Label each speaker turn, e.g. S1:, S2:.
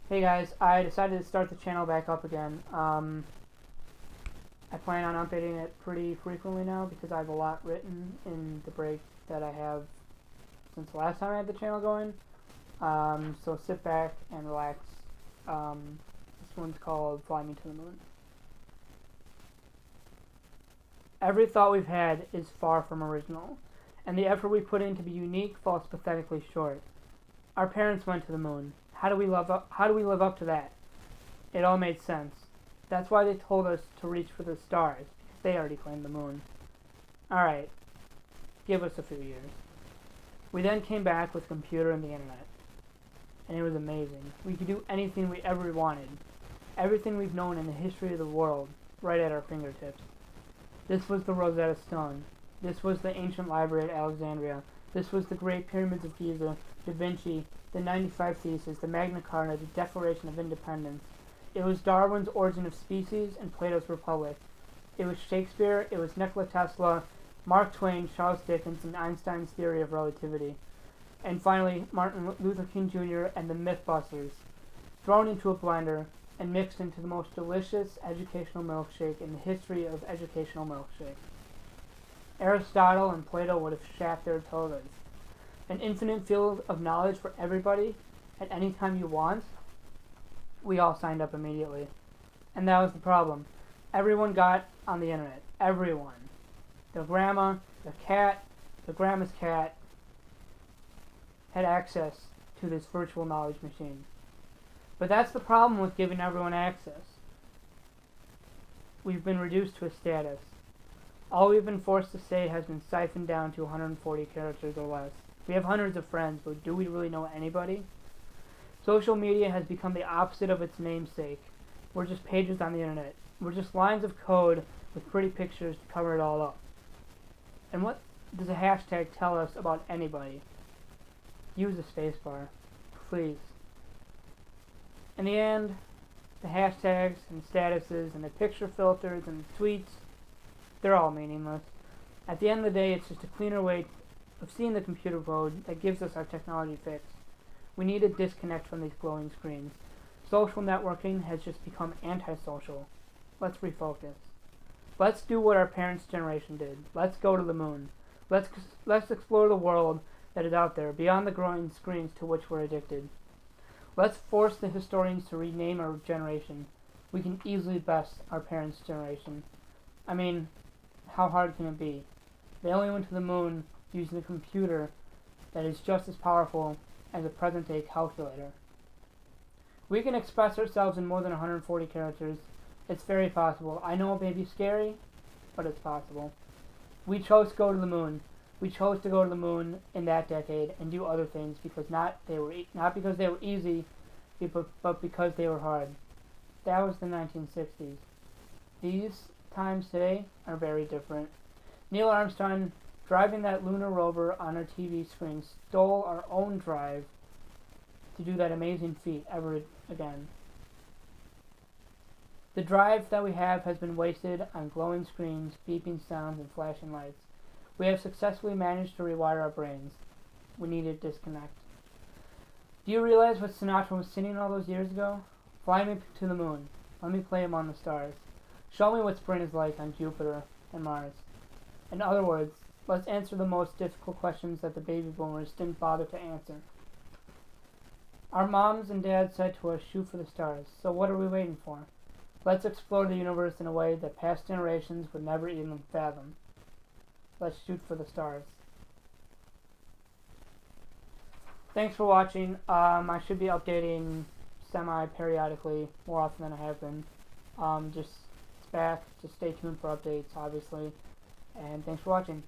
S1: Hey guys, I decided to start the channel back up again. I plan on updating it pretty frequently now because I have a lot written in the break that I have since the last time I had the channel going. So sit back and relax. This one's called Fly Me to the Moon. Every thought we've had is far from original, and the effort we put in to be unique falls pathetically short. Our parents went to the moon. How do we live up to that? It all made sense. That's why they told us to reach for the stars, because they already claimed the moon. Alright, give us a few years. We then came back with a computer and the internet. And it was amazing. We could do anything we ever wanted. Everything we've known in the history of the world, right at our fingertips. This was the Rosetta Stone. This was the ancient library at Alexandria. This was the Great Pyramids of Giza, Da Vinci, the 95 Thesis, the Magna Carta, the Declaration of Independence. It was Darwin's Origin of Species and Plato's Republic. It was Shakespeare, it was Nikola Tesla, Mark Twain, Charles Dickens, and Einstein's theory of relativity. And finally, Martin Luther King Jr. and the Mythbusters, thrown into a blender and mixed into the most delicious educational milkshake in the history of educational milkshakes. Aristotle and Plato would have shat their togas. An infinite field of knowledge for everybody at any time you want. We all signed up immediately. And that was the problem. Everyone got on the internet. Everyone. Their grandma, their cat, their grandma's cat had access to this virtual knowledge machine. But that's the problem with giving everyone access. We've been reduced to a status. All we've been forced to say has been siphoned down to 140 characters or less. We have hundreds of friends, but do we really know anybody? Social media has become the opposite of its namesake. We're just pages on the internet. We're just lines of code with pretty pictures to cover it all up. And what does a hashtag tell us about anybody? Use the spacebar, please. In the end, the hashtags and statuses and the picture filters and the tweets, they're all meaningless. At the end of the day, it's just a cleaner way of seeing the computer code that gives us our technology fix. We need a disconnect from these glowing screens. Social networking has just become antisocial. Let's refocus. Let's do what our parents' generation did. Let's go to the moon. Let's explore the world that is out there, beyond the glowing screens to which we're addicted. Let's force the historians to rename our generation. We can easily best our parents' generation. I mean, how hard can it be? They only went to the moon using a computer that is just as powerful as a present-day calculator. We can express ourselves in more than 140 characters. It's very possible. I know it may be scary, but it's possible. We chose to go to the moon. We chose to go to the moon in that decade and do other things because not because they were easy, but because they were hard. That was the 1960s. These times today are very different. Neil Armstrong, driving that lunar rover on our TV screen, stole our own drive to do that amazing feat ever again. The drive that we have has been wasted on glowing screens, beeping sounds, and flashing lights. We have successfully managed to rewire our brains. We need a disconnect. Do you realize what Sinatra was singing all those years ago? Fly me to the moon. Let me play among the stars. Show me what spring is like on Jupiter and Mars. In other words, let's answer the most difficult questions that the baby boomers didn't bother to answer. Our moms and dads said to us, shoot for the stars. So what are we waiting for? Let's explore the universe in a way that past generations would never even fathom. Let's shoot for the stars. Thanks for watching. I should be updating semi-periodically, more often than I have been. It's back. Just stay tuned for updates, obviously. And thanks for watching.